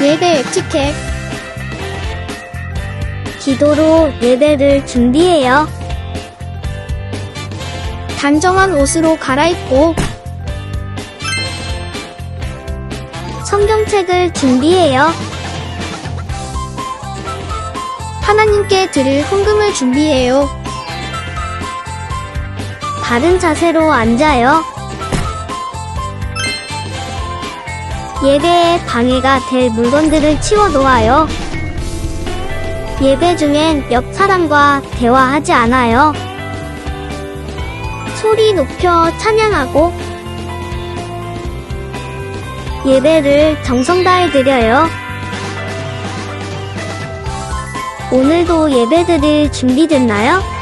예배 에티켓. 기도로 예배를 준비해요. 단정한 옷으로 갈아입고 성경책을 준비해요. 하나님께 드릴 헌금을 준비해요. 바른 자세로 앉아요. 예배에 방해가 될 물건들을 치워놓아요. 예배 중엔 옆 사람과 대화하지 않아요. 소리 높여 찬양하고 예배를 정성 다해 드려요. 오늘도 예배드릴 준비됐나요?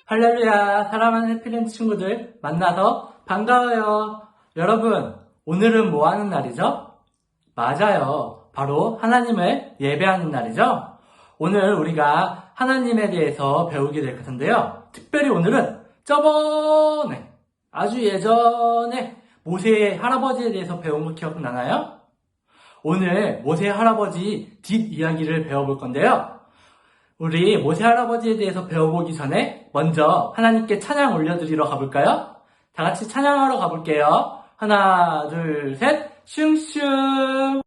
할렐루야, 사랑하는 해피랜드 친구들 만나서 반가워요. 여러분, 오늘은 뭐 하는 날이죠? 맞아요. 바로 하나님을 예배하는 날이죠? 오늘 우리가 하나님에 대해서 배우게 될 것인데요. 특별히 오늘은 저번에, 아주 예전에 모세의 할아버지에 대해서 배운 거 기억나나요? 오늘 모세의 할아버지 뒷이야기를 배워볼 건데요. 우리 모세 할아버지에 대해서 배워보기 전에 먼저 하나님께 찬양 올려드리러 가볼까요? 다 같이 찬양하러 가볼게요. 하나, 둘, 셋, 슝슝!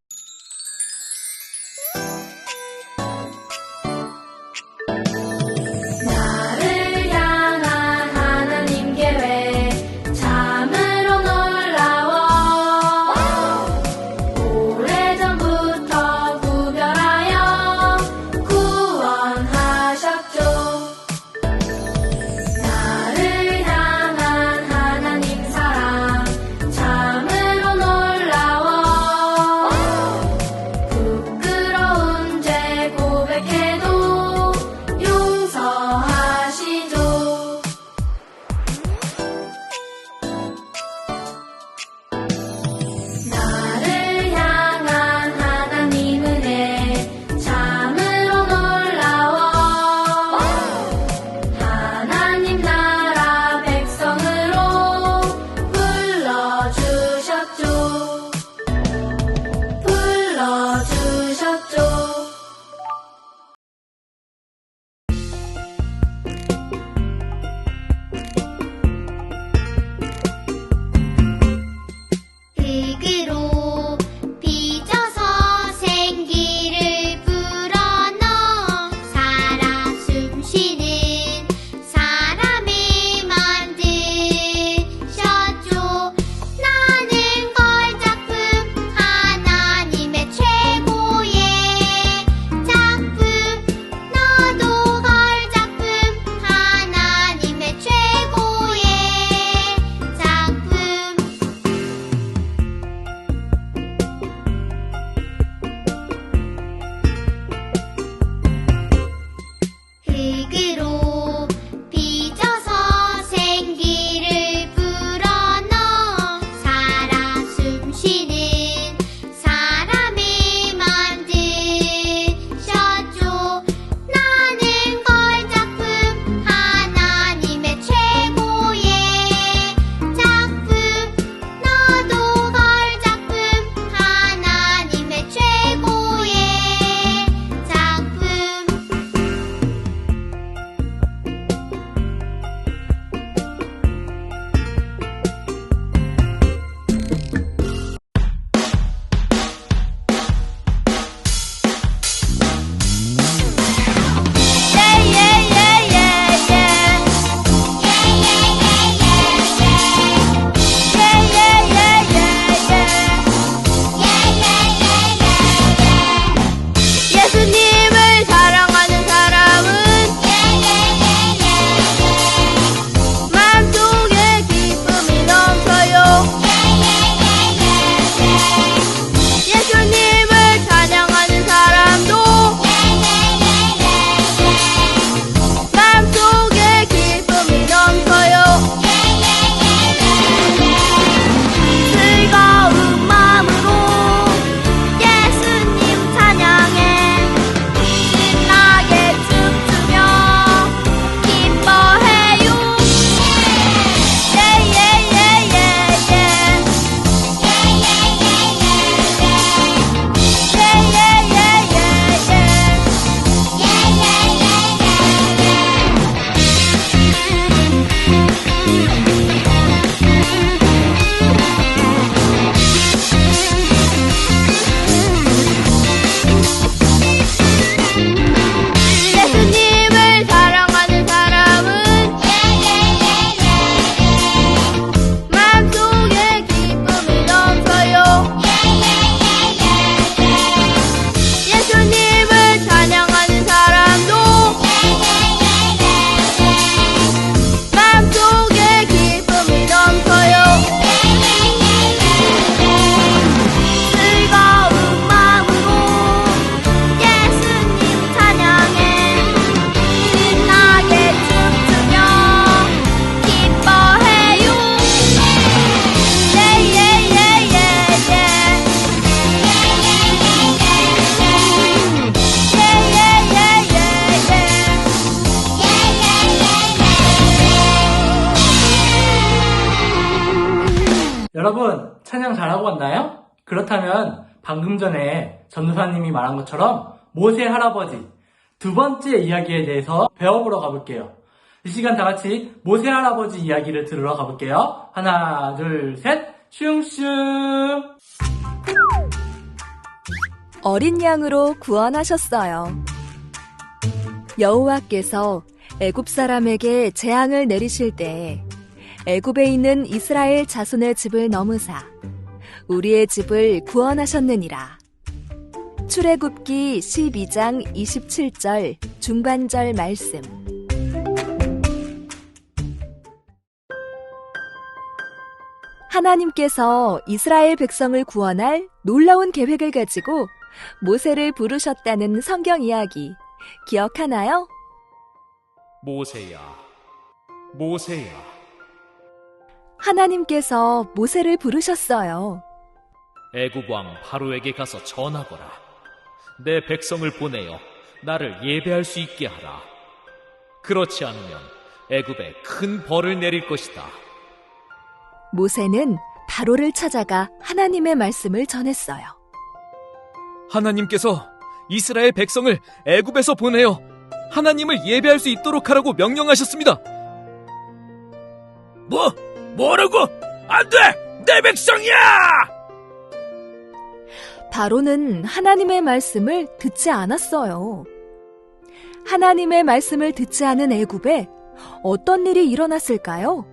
나를 향한 하나님 계획 참으로 놀라워. 오래전부터 구별하여 구원하셨죠. 나를 향한 하나님 사랑 참으로 놀라워. 여러분, 찬양 잘하고 왔나요? 그렇다면 방금 전에 전도사님이 말한 것처럼 모세 할아버지 두 번째 이야기에 대해서 배워보러 가볼게요. 이 시간 다 같이 모세 할아버지 이야기를 들으러 가볼게요. 하나, 둘, 셋, 슝슝! 어린 양으로 구원하셨어요. 여호와께서 애굽 사람에게 재앙을 내리실 때 애굽에 있는 이스라엘 자손의 집을 넘으사 우리의 집을 구원하셨느니라. 출애굽기 12장 27절 중반절 말씀. 하나님께서 이스라엘 백성을 구원할 놀라운 계획을 가지고 모세를 부르셨다는 성경 이야기 기억하나요? 모세야, 모세야. 하나님께서 모세를 부르셨어요. 애굽 왕 바로에게 가서 전하거라. 내 백성을 보내어 나를 예배할 수 있게 하라. 그렇지 않으면 애굽에 큰 벌을 내릴 것이다. 모세는 바로를 찾아가 하나님의 말씀을 전했어요. 하나님께서 이스라엘 백성을 애굽에서 보내어 하나님을 예배할 수 있도록 하라고 명령하셨습니다. 뭐라고? 안 돼! 내 백성이야! 바로는 하나님의 말씀을 듣지 않았어요. 하나님의 말씀을 듣지 않은 애굽에 어떤 일이 일어났을까요?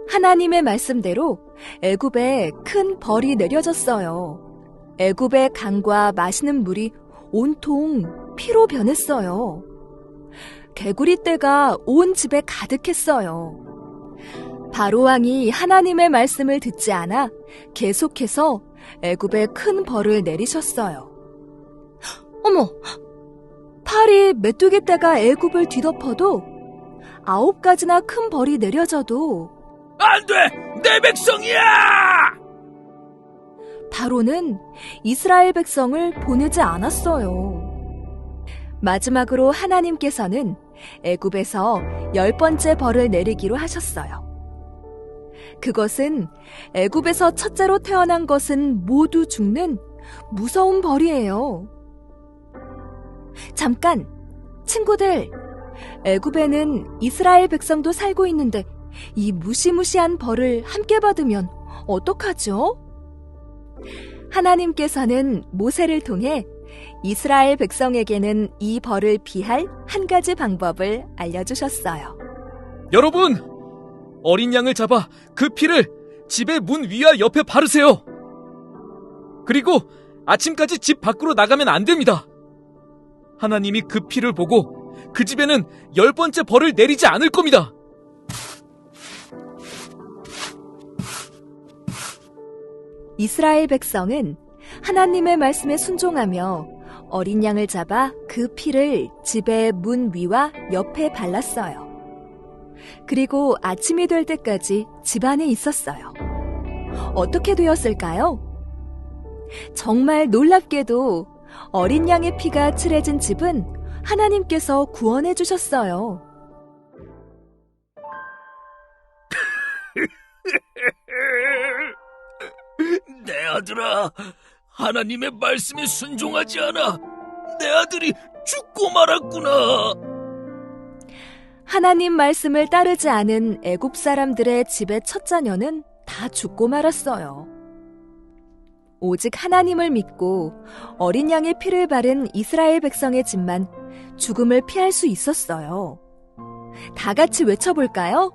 하나님의 말씀대로 애굽에 큰 벌이 내려졌어요. 애굽의 강과 마시는 물이 온통 피로 변했어요. 개구리떼가 온 집에 가득했어요. 바로 왕이 하나님의 말씀을 듣지 않아 계속해서 애굽에 큰 벌을 내리셨어요. 어머! 파리 메뚜기 떼가 애굽을 뒤덮어도 9가지나 큰 벌이 내려져도 안 돼! 내 백성이야! 바로는 이스라엘 백성을 보내지 않았어요. 마지막으로 하나님께서는 애굽에서 10번째 벌을 내리기로 하셨어요. 그것은 애굽에서 첫째로 태어난 것은 모두 죽는 무서운 벌이에요. 잠깐, 친구들, 애굽에는 이스라엘 백성도 살고 있는데 이 무시무시한 벌을 함께 받으면 어떡하죠? 하나님께서는 모세를 통해 이스라엘 백성에게는 이 벌을 피할 한 가지 방법을 알려주셨어요. 여러분! 어린 양을 잡아 그 피를 집의 문 위와 옆에 바르세요. 그리고 아침까지 집 밖으로 나가면 안 됩니다. 하나님이 그 피를 보고 그 집에는 10번째 벌을 내리지 않을 겁니다. 이스라엘 백성은 하나님의 말씀에 순종하며 어린 양을 잡아 그 피를 집의 문 위와 옆에 발랐어요. 그리고 아침이 될 때까지 집 안에 있었어요. 어떻게 되었을까요? 정말 놀랍게도 어린 양의 피가 칠해진 집은 하나님께서 구원해 주셨어요. 내 아들아, 하나님의 말씀에 순종하지 않아 내 아들이 죽고 말았구나. 하나님 말씀을 따르지 않은 애굽 사람들의 집의 첫 자녀는 다 죽고 말았어요. 오직 하나님을 믿고 어린 양의 피를 바른 이스라엘 백성의 집만 죽음을 피할 수 있었어요. 다 같이 외쳐볼까요?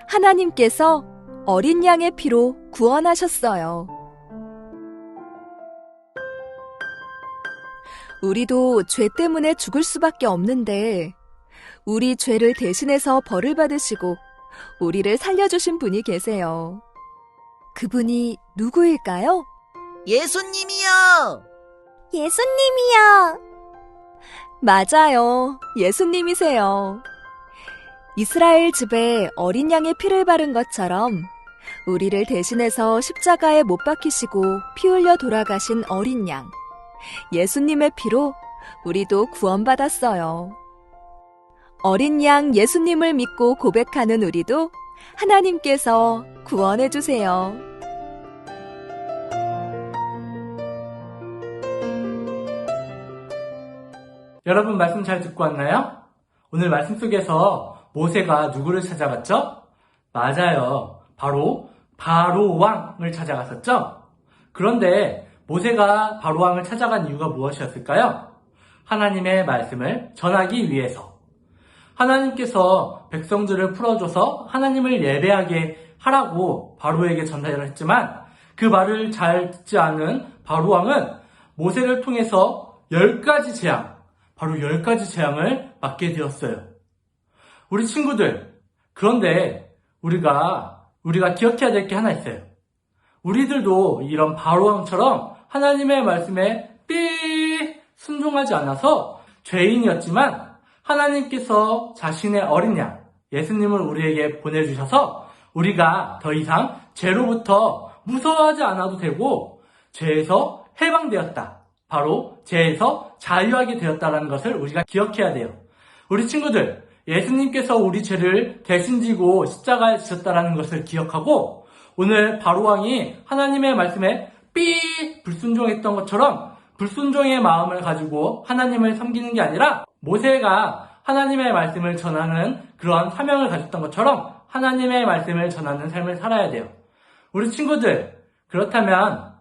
하나님께서 어린 양의 피로 구원하셨어요. 우리도 죄 때문에 죽을 수밖에 없는데 우리 죄를 대신해서 벌을 받으시고 우리를 살려주신 분이 계세요. 그분이 누구일까요? 예수님이요! 예수님이요. 맞아요. 예수님이세요. 이스라엘 집에 어린 양의 피를 바른 것처럼 우리를 대신해서 십자가에 못 박히시고 피 흘려 돌아가신 어린 양, 예수님의 피로 우리도 구원받았어요. 어린 양 예수님을 믿고 고백하는 우리도 하나님께서 구원해 주세요. 여러분 말씀 잘 듣고 왔나요? 오늘 말씀 속에서 모세가 누구를 찾아갔죠? 맞아요. 바로 바로왕을 찾아갔었죠? 그런데 모세가 바로왕을 찾아간 이유가 무엇이었을까요? 하나님의 말씀을 전하기 위해서. 하나님께서 백성들을 풀어줘서 하나님을 예배하게 하라고 바로에게 전달을 했지만 그 말을 잘 듣지 않은 바로왕은 모세를 통해서 10가지 재앙, 바로 10가지 재앙을 받게 되었어요. 우리 친구들, 그런데 우리가 기억해야 될 게 하나 있어요. 우리들도 이런 바로왕처럼 하나님의 말씀에 순종하지 않아서 죄인이었지만 하나님께서 자신의 어린 양, 예수님을 우리에게 보내주셔서 우리가 더 이상 죄로부터 무서워하지 않아도 되고 죄에서 해방되었다. 바로 죄에서 자유하게 되었다는 것을 우리가 기억해야 돼요. 우리 친구들, 예수님께서 우리 죄를 대신 지고 십자가에 지셨다는 것을 기억하고 오늘 바로왕이 하나님의 말씀에 불순종했던 것처럼 불순종의 마음을 가지고 하나님을 섬기는 게 아니라 모세가 하나님의 말씀을 전하는 그런 사명을 가졌던 것처럼 하나님의 말씀을 전하는 삶을 살아야 돼요. 우리 친구들, 그렇다면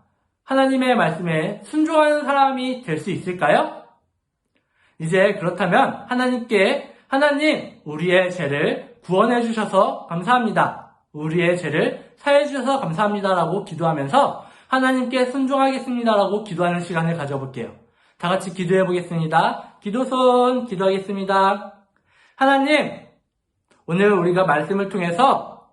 하나님의 말씀에 순종하는 사람이 될 수 있을까요? 이제 그렇다면 하나님, 우리의 죄를 구원해 주셔서 감사합니다. 우리의 죄를 사해 주셔서 감사합니다라고 기도하면서 하나님께 순종하겠습니다라고 기도하는 시간을 가져볼게요. 다 같이 기도해 보겠습니다. 기도하겠습니다. 하나님, 오늘 우리가 말씀을 통해서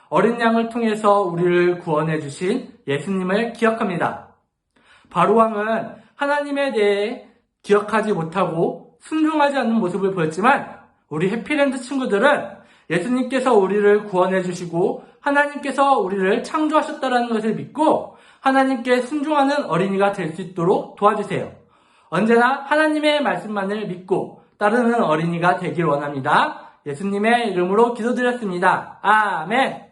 어린 양을 통해서 우리를 구원해 주신 예수님을 기억합니다. 바로왕은 하나님에 대해 기억하지 못하고 순종하지 않는 모습을 보였지만 우리 해피랜드 친구들은 예수님께서 우리를 구원해 주시고 하나님께서 우리를 창조하셨다는 것을 믿고 하나님께 순종하는 어린이가 될 수 있도록 도와주세요. 언제나 하나님의 말씀만을 믿고 따르는 어린이가 되길 원합니다. 예수님의 이름으로 기도드렸습니다. 아멘.